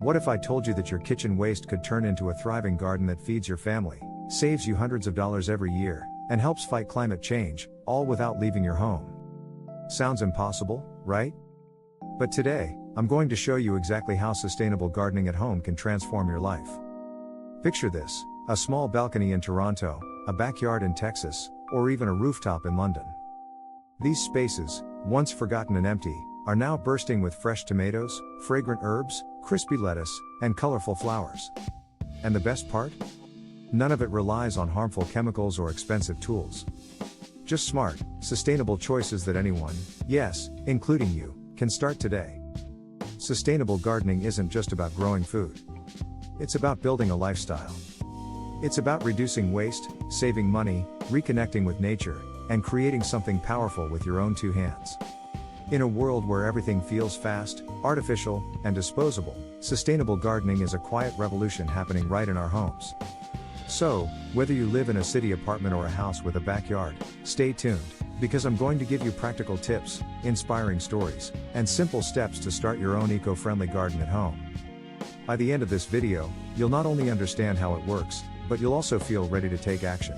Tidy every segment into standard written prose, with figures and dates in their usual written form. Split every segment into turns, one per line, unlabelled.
What if I told you that your kitchen waste could turn into a thriving garden that feeds your family, saves you hundreds of dollars every year, and helps fight climate change, all without leaving your home? Sounds impossible, right? But today, I'm going to show you exactly how sustainable gardening at home can transform your life. Picture this: a small balcony in Toronto, a backyard in Texas, or even a rooftop in London. These spaces, once forgotten and empty, are now bursting with fresh tomatoes, fragrant herbs, crispy lettuce, and colorful flowers. And the best part? None of it relies on harmful chemicals or expensive tools. Just smart, sustainable choices that anyone, yes, including you, can start today. Sustainable gardening isn't just about growing food. It's about building a lifestyle. It's about reducing waste, saving money, reconnecting with nature, and creating something powerful with your own two hands. In a world where everything feels fast, artificial, and disposable, sustainable gardening is a quiet revolution happening right in our homes. So, whether you live in a city apartment or a house with a backyard, stay tuned, because I'm going to give you practical tips, inspiring stories, and simple steps to start your own eco-friendly garden at home. By the end of this video, you'll not only understand how it works, but you'll also feel ready to take action.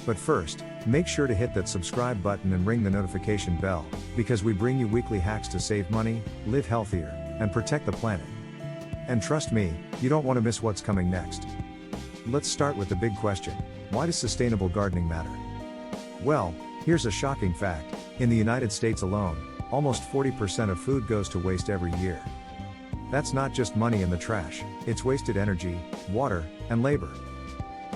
But first, make sure to hit that subscribe button and ring the notification bell, because we bring you weekly hacks to save money, live healthier, and protect the planet. And trust me, you don't want to miss what's coming next. Let's start with the big question: why does sustainable gardening matter? Well, here's a shocking fact: in the United States alone, almost 40% of food goes to waste every year. That's not just money in the trash, it's wasted energy, water, and labor.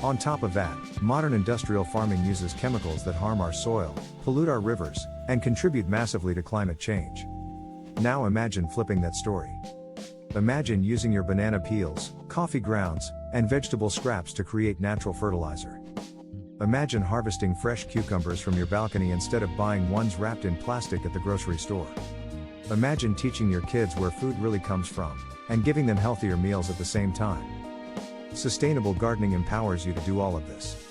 On top of that, modern industrial farming uses chemicals that harm our soil, pollute our rivers, and contribute massively to climate change. Now imagine flipping that story. Imagine using your banana peels, coffee grounds, and vegetable scraps to create natural fertilizer. Imagine harvesting fresh cucumbers from your balcony instead of buying ones wrapped in plastic at the grocery store. Imagine teaching your kids where food really comes from, and giving them healthier meals at the same time. Sustainable gardening empowers you to do all of this.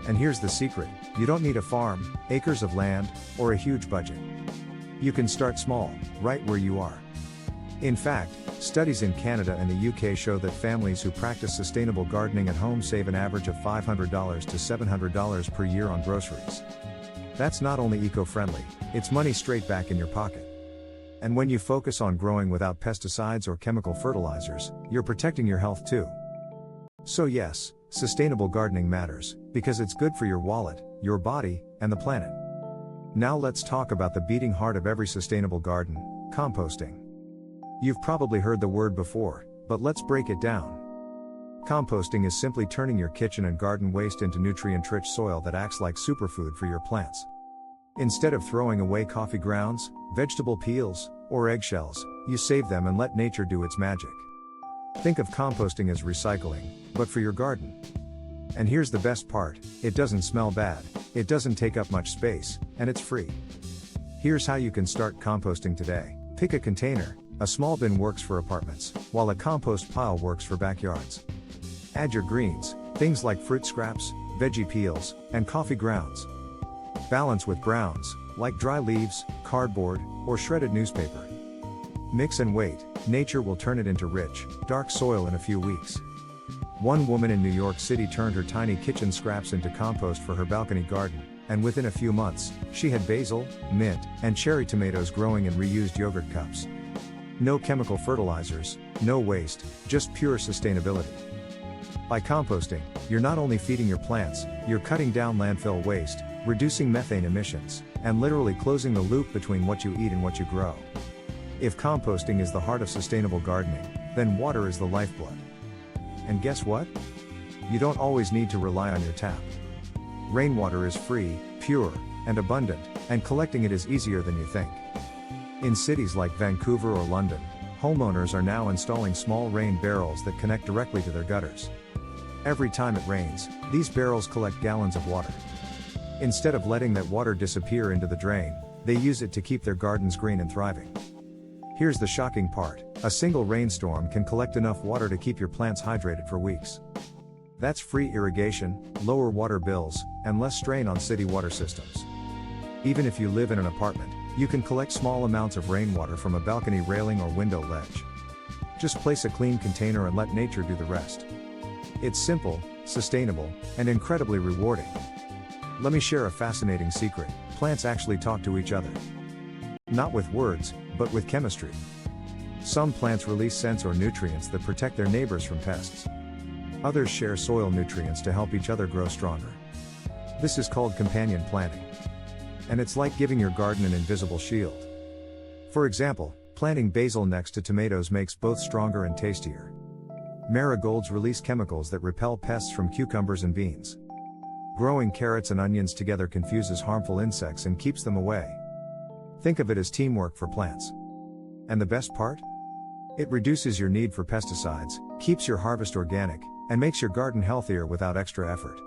And here's the secret: you don't need a farm, acres of land, or a huge budget. You can start small, right where you are. In fact, studies in Canada and the UK show that families who practice sustainable gardening at home save an average of $500 to $700 per year on groceries. That's not only eco-friendly, it's money straight back in your pocket. And when you focus on growing without pesticides or chemical fertilizers, you're protecting your health too. So yes, sustainable gardening matters, because it's good for your wallet, your body, and the planet. Now let's talk about the beating heart of every sustainable garden: composting. You've probably heard the word before, but let's break it down. Composting is simply turning your kitchen and garden waste into nutrient-rich soil that acts like superfood for your plants. Instead of throwing away coffee grounds, vegetable peels, or eggshells, you save them and let nature do its magic. Think of composting as recycling, but for your garden. And here's the best part: it doesn't smell bad, it doesn't take up much space, and it's free. Here's how you can start composting today. Pick a container. A small bin works for apartments, while a compost pile works for backyards. Add your greens, things like fruit scraps, veggie peels, and coffee grounds. Balance with browns, like dry leaves, cardboard, or shredded newspaper. Mix and wait, nature will turn it into rich, dark soil in a few weeks. One woman in New York City turned her tiny kitchen scraps into compost for her balcony garden, and within a few months, she had basil, mint, and cherry tomatoes growing in reused yogurt cups. No chemical fertilizers, no waste, just pure sustainability. By composting, you're not only feeding your plants, you're cutting down landfill waste, reducing methane emissions, and literally closing the loop between what you eat and what you grow. If composting is the heart of sustainable gardening, then water is the lifeblood. And guess what? You don't always need to rely on your tap. Rainwater is free, pure, and abundant, and collecting it is easier than you think. In cities like Vancouver or London, homeowners are now installing small rain barrels that connect directly to their gutters. Every time it rains, these barrels collect gallons of water. Instead of letting that water disappear into the drain, they use it to keep their gardens green and thriving. Here's the shocking part: a single rainstorm can collect enough water to keep your plants hydrated for weeks. That's free irrigation, lower water bills, and less strain on city water systems. Even if you live in an apartment, you can collect small amounts of rainwater from a balcony railing or window ledge. Just place a clean container and let nature do the rest. It's simple, sustainable, and incredibly rewarding. Let me share a fascinating secret: plants actually talk to each other. Not with words, but with chemistry. Some plants release scents or nutrients that protect their neighbors from pests. Others share soil nutrients to help each other grow stronger. This is called companion planting. And it's like giving your garden an invisible shield. For example, planting basil next to tomatoes makes both stronger and tastier. Marigolds release chemicals that repel pests from cucumbers and beans. Growing carrots and onions together confuses harmful insects and keeps them away. Think of it as teamwork for plants. And the best part? It reduces your need for pesticides, keeps your harvest organic, and makes your garden healthier without extra effort.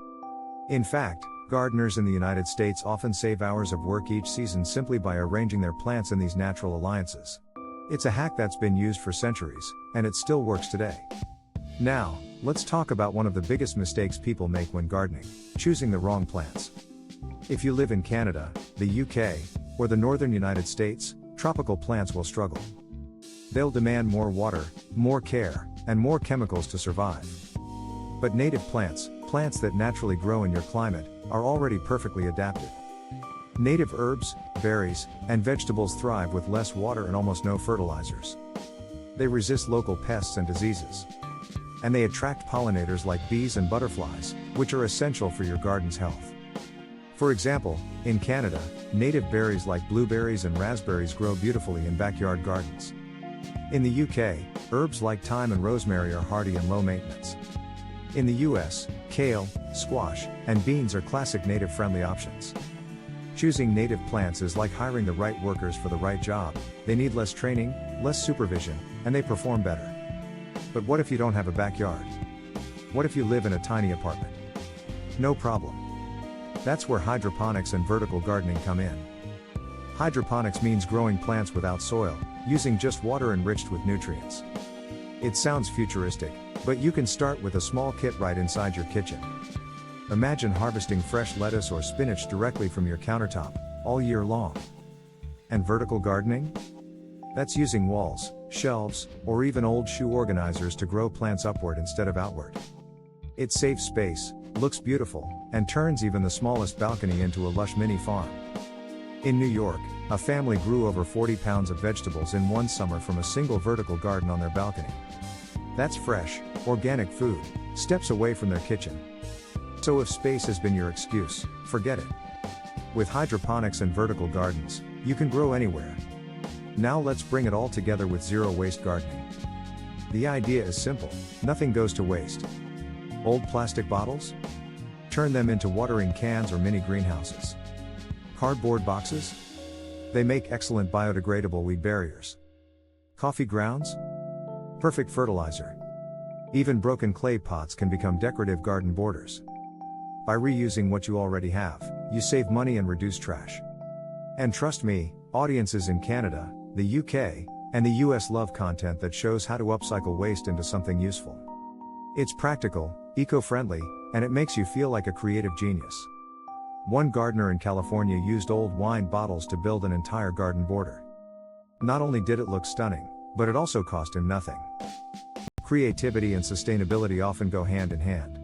In fact, gardeners in the United States often save hours of work each season simply by arranging their plants in these natural alliances. It's a hack that's been used for centuries, and it still works today. Now, let's talk about one of the biggest mistakes people make when gardening: choosing the wrong plants. If you live in Canada, the UK, or the northern United States, tropical plants will struggle. They'll demand more water, more care, and more chemicals to survive. But native plants that naturally grow in your climate, are already perfectly adapted. Native herbs, berries, and vegetables thrive with less water and almost no fertilizers. They resist local pests and diseases. And they attract pollinators like bees and butterflies, which are essential for your garden's health. For example, in Canada, native berries like blueberries and raspberries grow beautifully in backyard gardens. In the UK, herbs like thyme and rosemary are hardy and low maintenance. In the US, kale, squash, and beans are classic native-friendly options. Choosing native plants is like hiring the right workers for the right job. They need less training, less supervision, and they perform better. But what if you don't have a backyard? What if you live in a tiny apartment? No problem. That's where hydroponics and vertical gardening come in. Hydroponics means growing plants without soil, using just water enriched with nutrients. It sounds futuristic, but you can start with a small kit right inside your kitchen. Imagine harvesting fresh lettuce or spinach directly from your countertop, all year long. And vertical gardening? That's using walls, shelves, or even old shoe organizers to grow plants upward instead of outward. It saves space, looks beautiful, and turns even the smallest balcony into a lush mini farm. In New York, a family grew over 40 pounds of vegetables in one summer from a single vertical garden on their balcony. That's fresh, organic food, steps away from their kitchen. So if space has been your excuse, forget it. With hydroponics and vertical gardens, you can grow anywhere. Now let's bring it all together with zero-waste gardening. The idea is simple: nothing goes to waste. Old plastic bottles? Turn them into watering cans or mini greenhouses. Cardboard boxes? They make excellent biodegradable weed barriers. Coffee grounds? Perfect fertilizer. Even broken clay pots can become decorative garden borders. By reusing what you already have, you save money and reduce trash. And trust me, audiences in Canada, the UK, and the US love content that shows how to upcycle waste into something useful. It's practical, eco-friendly, and it makes you feel like a creative genius. One gardener in California used old wine bottles to build an entire garden border. Not only did it look stunning, but it also cost him nothing. Creativity and sustainability often go hand in hand.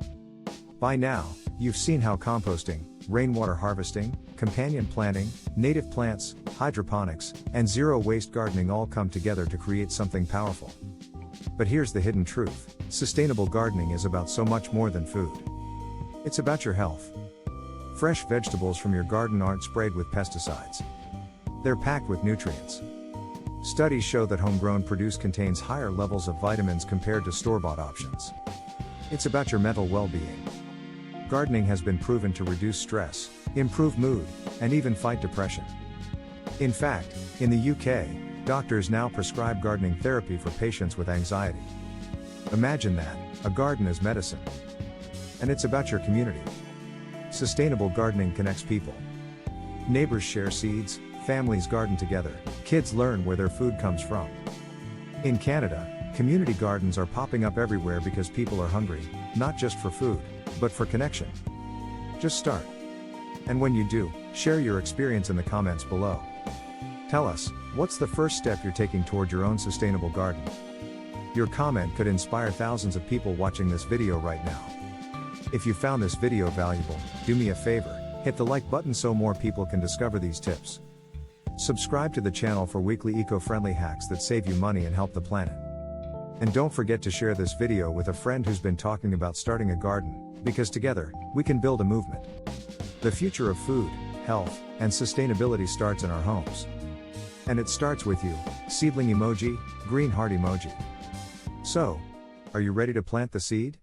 By now, you've seen how composting, rainwater harvesting, companion planting, native plants, hydroponics, and zero-waste gardening all come together to create something powerful. But here's the hidden truth: sustainable gardening is about so much more than food. It's about your health. Fresh vegetables from your garden aren't sprayed with pesticides. They're packed with nutrients. Studies show that homegrown produce contains higher levels of vitamins compared to store-bought options. It's about your mental well-being. Gardening has been proven to reduce stress, improve mood, and even fight depression. In fact, in the UK, doctors now prescribe gardening therapy for patients with anxiety. Imagine that, a garden as medicine. And it's about your community. Sustainable gardening connects people. Neighbors share seeds, families garden together, kids learn where their food comes from. In Canada, community gardens are popping up everywhere because people are hungry, not just for food, but for connection. Just start. And when you do, share your experience in the comments below. Tell us, what's the first step you're taking toward your own sustainable garden? Your comment could inspire thousands of people watching this video right now. If you found this video valuable, do me a favor, hit the like button so more people can discover these tips. Subscribe to the channel for weekly eco-friendly hacks that save you money and help the planet. And don't forget to share this video with a friend who's been talking about starting a garden, because together, we can build a movement. The future of food, health, and sustainability starts in our homes. And it starts with you, seedling emoji, green heart emoji. So, are you ready to plant the seed?